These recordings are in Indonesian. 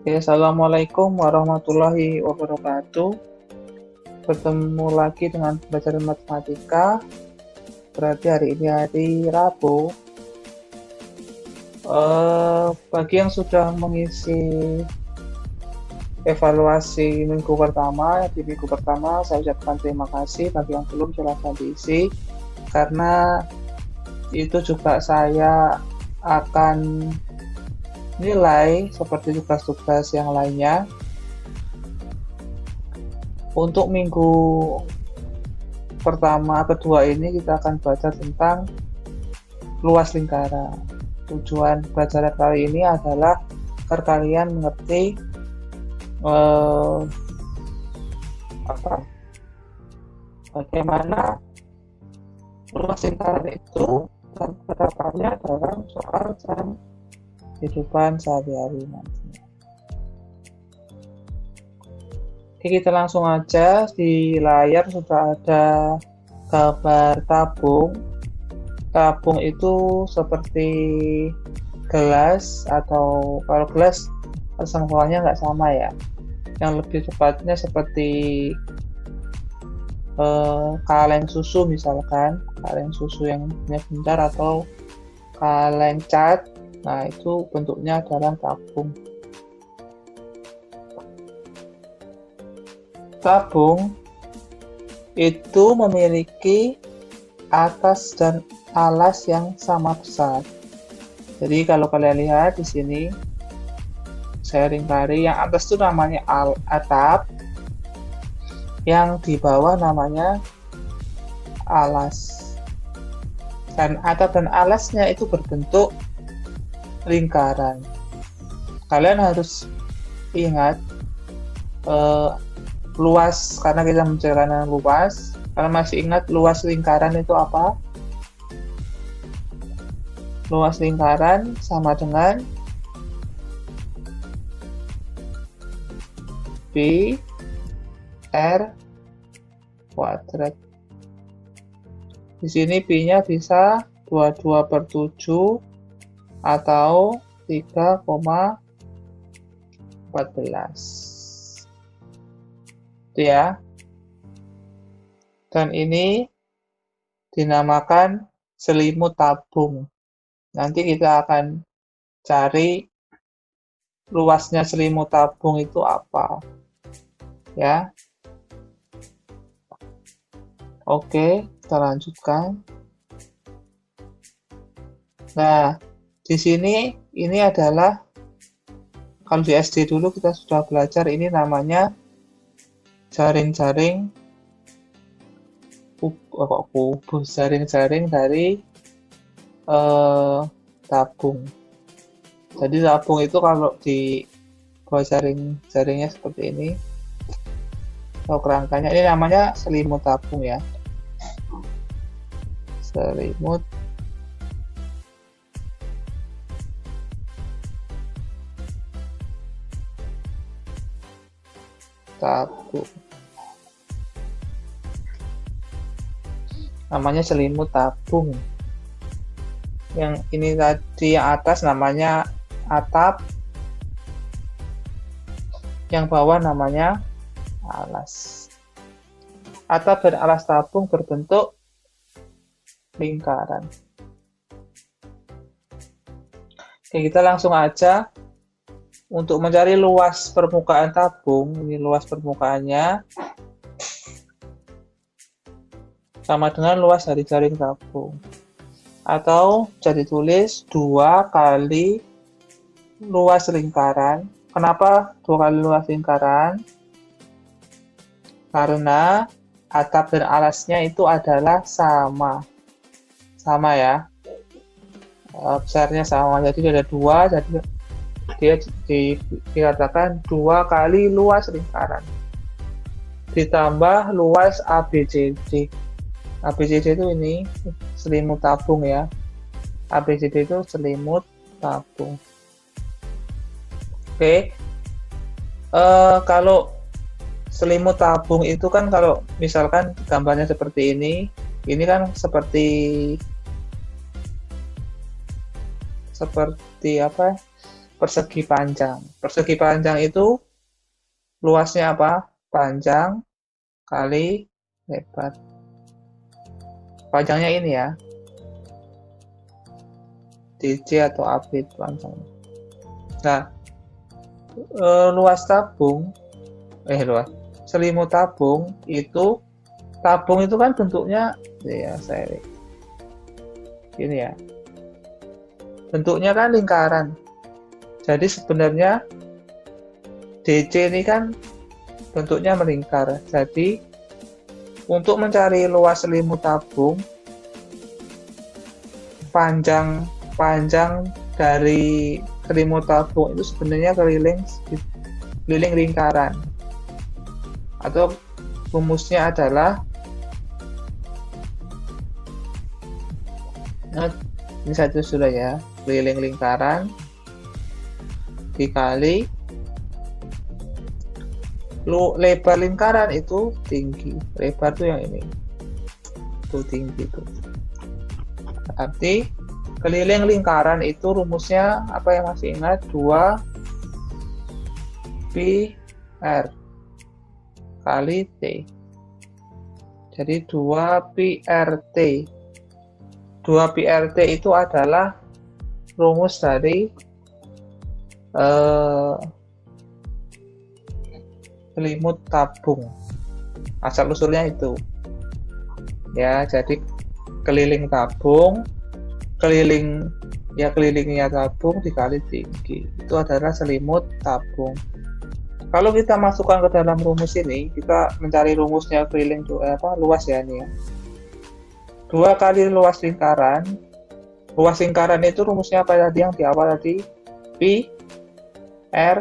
Oke, Assalamualaikum warahmatullahi wabarakatuh. Bertemu lagi dengan pelajaran matematika. Berarti hari ini hari Rabu. Bagi yang sudah mengisi evaluasi minggu pertama, di minggu pertama saya ucapkan terima kasih. Bagi yang belum silahkan diisi, karena itu juga saya akan nilai seperti tugas-tugas yang lainnya. Untuk minggu pertama, kedua ini kita akan belajar tentang luas lingkaran. Tujuan pelajaran kali ini adalah agar kalian mengerti bagaimana luas lingkaran itu dan penerapannya dalam soal kehidupan sehari-hari nantinya. Oke, kita langsung aja. Di layar sudah ada gambar tabung. Tabung itu seperti gelas, atau kalau gelas sengkolanya nggak sama ya. Yang lebih tepatnya seperti kaleng susu misalkan, kaleng susu yang punya bentar, atau kaleng cat. Nah, itu bentuknya adalah tabung. Tabung itu memiliki atas dan alas yang sama besar. Jadi kalau kalian lihat di sini, saya ringkari, yang atas itu namanya atap, yang di bawah namanya alas. Dan atap dan alasnya itu berbentuk lingkaran. Kalian harus ingat luas, karena kita membicarakan yang luas. Kalian masih ingat luas lingkaran itu apa? Luas lingkaran sama dengan Pi R kuadrat. Di sini Pi-nya bisa 22/7 atau 3,14. Itu ya. Dan ini dinamakan selimut tabung. Nanti kita akan cari luasnya selimut tabung itu apa. Ya. Oke, kita lanjutkan. Nah, di sini ini adalah, kalau di SD dulu kita sudah belajar, ini namanya jaring-jaring kubus, jaring-jaring dari tabung. Jadi tabung itu kalau di bawah jaringnya seperti ini, atau kerangkanya, ini namanya selimut tabung ya. Selimut tabung. Namanya selimut tabung. Yang ini tadi yang atas namanya atap, yang bawah namanya alas. Atap dan alas tabung berbentuk lingkaran. Oke, kita langsung aja. Untuk mencari luas permukaan tabung, ini luas permukaannya sama dengan luas dari jaring tabung. Atau jadi tulis 2 kali luas lingkaran. Kenapa 2 kali luas lingkaran? Karena atap dan alasnya itu adalah sama. Sama ya. Besarnya sama. Jadi ada 2, jadi dia dikatakan 2 kali luas lingkaran ditambah luas ABCD. ABCD itu ini selimut tabung ya. ABCD itu selimut tabung. Oke. Kalau selimut tabung itu kan, kalau misalkan gambarnya seperti ini kan seperti apa? persegi panjang. Persegi panjang itu luasnya apa? Panjang kali lebar. Panjangnya ini ya, DC atau AB panjangnya. Nah, luas selimut tabung itu kan bentuknya ya ini ya. Bentuknya kan lingkaran. Jadi sebenarnya DC ini kan bentuknya melingkar. Jadi untuk mencari luas selimut tabung, panjang dari selimut tabung itu sebenarnya keliling lingkaran. Atau rumusnya adalah ini satu sudah ya, keliling lingkaran dikali lebar lingkaran itu tinggi. Lebar tuh yang ini, itu tinggi tuh. Berarti keliling lingkaran itu rumusnya apa yang masih ingat? 2 pi r kali T. Jadi 2 pi RT. 2 pi RT itu adalah rumus dari selimut tabung. Asal usulnya itu. Ya, jadi keliling tabung, kelilingnya tabung dikali tinggi. Itu adalah selimut tabung. Kalau kita masukkan ke dalam rumus ini, kita mencari rumusnya keliling luas ya ini ya. 2 kali luas lingkaran. Luas lingkaran itu rumusnya apa tadi yang di awal tadi? Pi R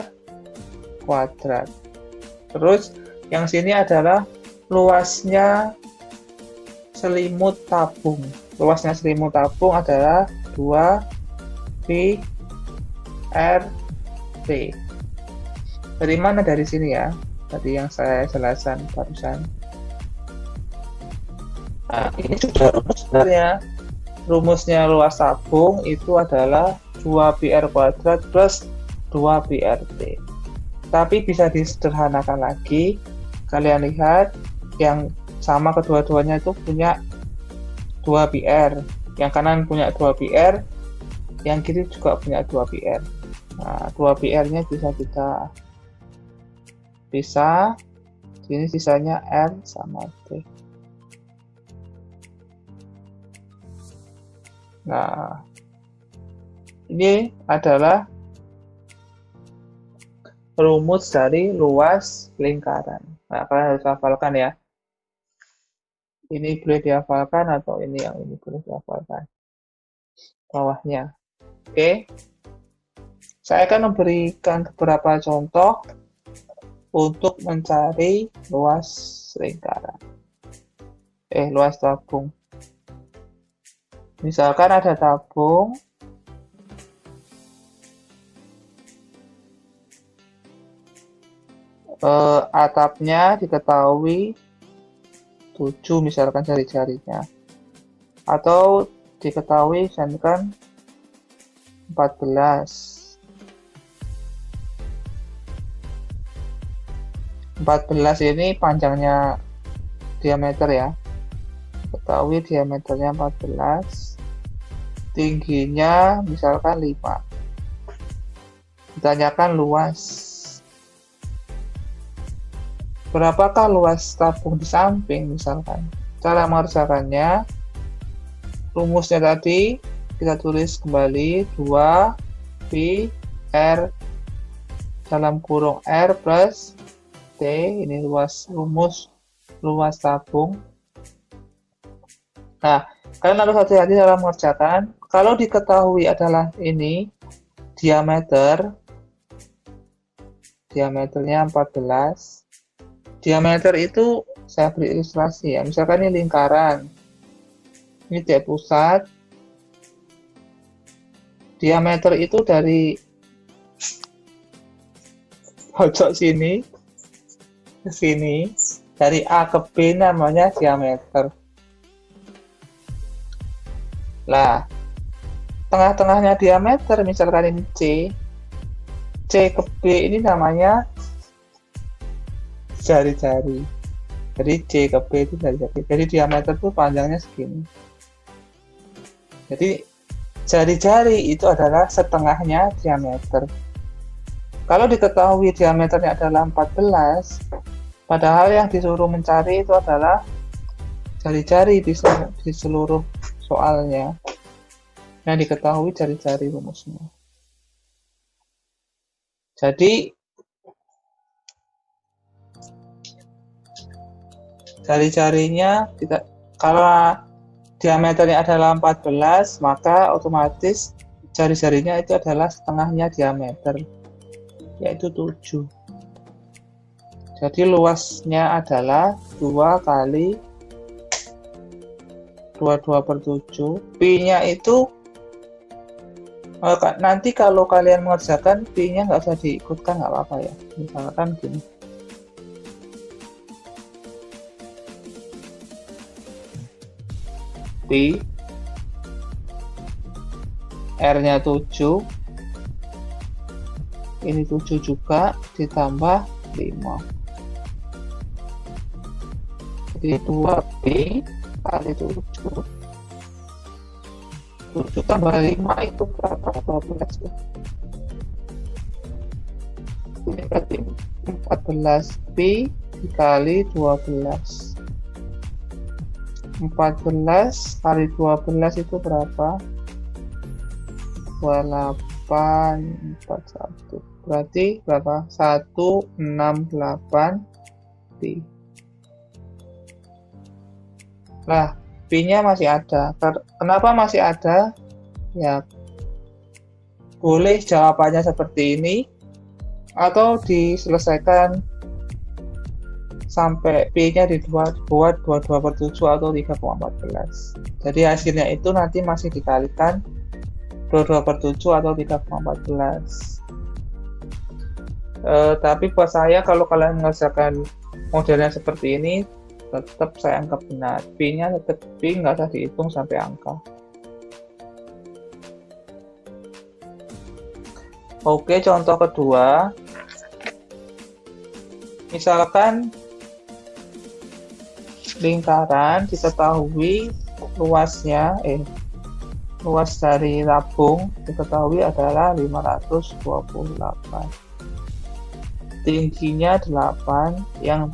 kuadrat. Terus yang sini adalah luasnya selimut tabung. Luasnya selimut tabung adalah 2 pi R T. Dari mana? Dari sini ya. Tadi yang saya jelaskan barusan. Nah, ini sudah rumus sebenarnya. Rumusnya luas tabung itu adalah 2 pi R kuadrat plus 2 pi RT. Tapi bisa disederhanakan lagi. Kalian lihat yang sama kedua-duanya itu punya 2 pi R. Yang kanan punya 2 pi R, yang kiri juga punya 2 pi R. Nah, 2 pi R-nya bisa kita sini sisanya R sama T. Nah, ini adalah rumus dari luas lingkaran. Nah, kalian harus hafalkan ya. Ini boleh dihafalkan atau ini boleh dihafalkan. Bawahnya. Oke. Saya akan memberikan beberapa contoh untuk mencari luas lingkaran. Luas tabung. Misalkan ada tabung atapnya diketahui 7 misalkan jari-jarinya, atau diketahui misalkan 14 ini panjangnya diameter ya, ketahui diameternya 14, tingginya misalkan 5. Ditanyakan luas. Berapakah luas tabung di samping misalkan? Cara mengerjakannya, rumusnya tadi kita tulis kembali 2 pi R dalam kurung R plus T. Ini rumus luas tabung. Nah, kalian harus hati-hati dalam mengerjakan. Kalau diketahui adalah ini diameternya 14. Diameter itu saya beri ilustrasi ya. Misalkan ini lingkaran. Ini titik pusat. Diameter itu dari pojok sini ke sini, dari A ke B namanya diameter. Lah, tengah-tengahnya diameter misalkan ini C. C ke B ini namanya jari-jari. Jadi C ke B itu jari-jari. Jadi diameter itu panjangnya segini. Jadi jari-jari itu adalah setengahnya diameter. Kalau diketahui diameternya adalah 14, padahal yang disuruh mencari itu adalah jari-jari di seluruh soalnya. Yang diketahui jari-jari rumusnya. Jadi jari-jarinya kalau diameternya adalah 14, maka otomatis jari-jarinya itu adalah setengahnya diameter, yaitu 7. Jadi luasnya adalah 2 kali 22/7. Pi-nya itu nanti kalau kalian mengerjakan Pi-nya nggak usah diikutkan, nggak apa-apa ya. Misalkan gini. Pi R-nya 7, ini 7 juga ditambah 5. Jadi 2Pi kali 7. 7 tambah 5 itu berapa? 12 ya. Ini berarti 14Pi dikali 12. 14 kali 12 itu berapa? 2841. Berarti berapa? 168 Pi. Nah, Pi-nya masih ada. Kenapa masih ada? Ya, boleh jawabannya seperti ini, atau diselesaikan sampai Pi-nya dibuat 22/7 atau 3,14. Jadi hasilnya itu nanti masih dikalikan 22/7 atau 3,14. Tapi buat saya, kalau kalian mengerjakan modelnya seperti ini, tetap saya anggap benar. Pi-nya tetap Pi, nggak usah dihitung sampai angka. Oke, contoh kedua. Misalkan lingkaran diketahui luasnya, luas dari tabung diketahui adalah 528. Tingginya 8, yang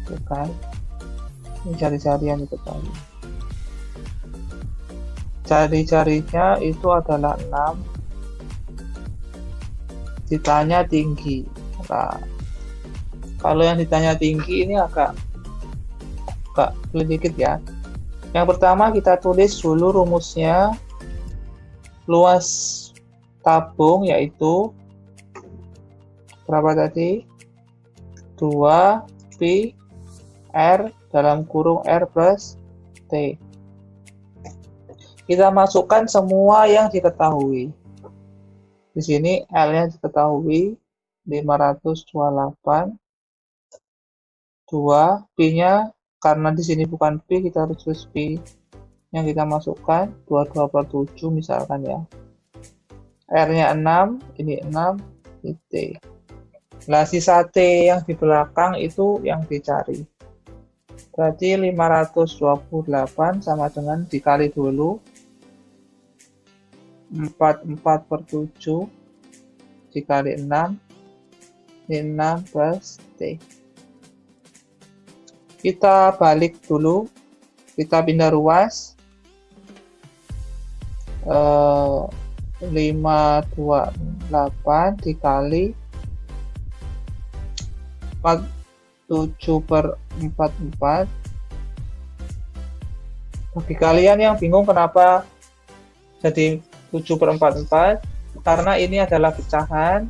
bukan, ini jari-jari yang diketahui. Jari-jarinya itu adalah 6, ditanya tinggi. Nah, kalau yang ditanya tinggi ini agak sedikit ya. Yang pertama kita tulis dulu rumusnya. Luas tabung yaitu berapa tadi? 2 Pi R dalam kurung R plus T. Kita masukkan semua yang diketahui. Di sini L-nya diketahui 528. 2 Pi-nya, karena di sini bukan Pi, kita harus tulis Pi yang kita masukkan 22/7 misalkan ya. R-nya 6, ini 6, ini T. Nah, sisa T yang di belakang itu yang dicari. Berarti 528 sama dengan dikali dulu 44/7 dikali 6, ini 6 plus T. Kita balik dulu, kita pindah ruas. 528 dikali 7/44. Bagi kalian yang bingung kenapa jadi 7/44, karena ini adalah pecahan.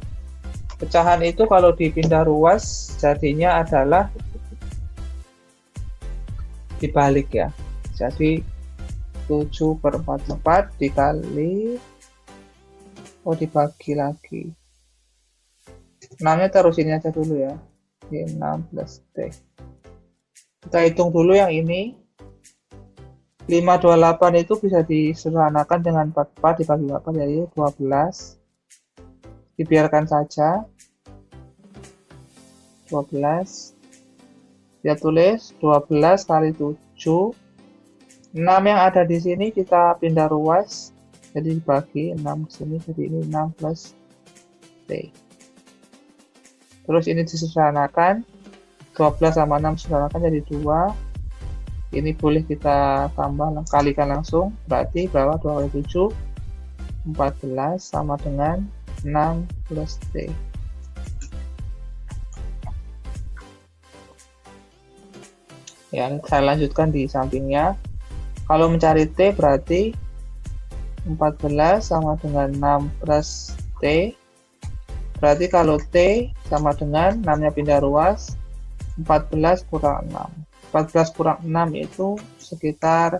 Pecahan itu kalau dipindah ruas jadinya adalah dibalik ya. Jadi 7/44 dikali, dibagi lagi. 6-nya taruh sini aja dulu ya. 6 plus T. Kita hitung dulu yang ini. 528 itu bisa disederhanakan dengan 44 dibagi 4, jadi 12. dibiarkan saja. 12. Dia tulis 12 kali 7. 6 yang ada di sini kita pindah ruas. Jadi dibagi 6 di sini, jadi ini 6 plus T. Terus ini disederhanakan. 12 sama 6 disederhanakan jadi 2. Ini boleh kita tambah, kalikan langsung. Berarti berapa? 2 kali 7. 14 sama dengan 6 plus T. Ya, saya lanjutkan di sampingnya. Kalau mencari T berarti 14 sama dengan 6 plus T. Berarti kalau T sama dengan 6-nya pindah ruas, 14 kurang 6. 14 kurang 6 itu sekitar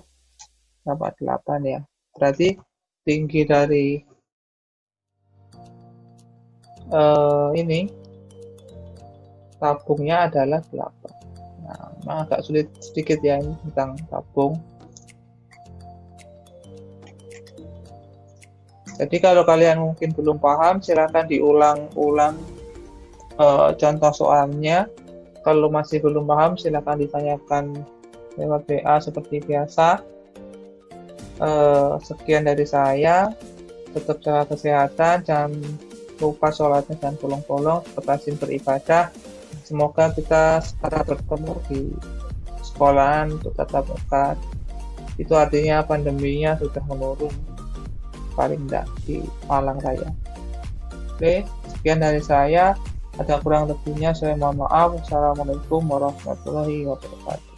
8 ya. Berarti tinggi dari ini tabungnya adalah 8. Nah, memang agak sulit sedikit ya ini tentang tabung. Jadi kalau kalian mungkin belum paham, silakan diulang-ulang contoh soalnya. Kalau masih belum paham, silakan ditanyakan lewat WA seperti biasa. Sekian dari saya. Tetap jaga kesehatan, jangan lupa sholatnya, jangan bolong-bolong, tetap rajin beribadah. Semoga kita segera bertemu di sekolahan untuk tatap muka. Itu artinya pandeminya sudah menurun, paling tidak di Malang Raya. Oke, sekian dari saya. Ada kurang lebihnya saya mohon maaf. Wassalamualaikum warahmatullahi wabarakatuh.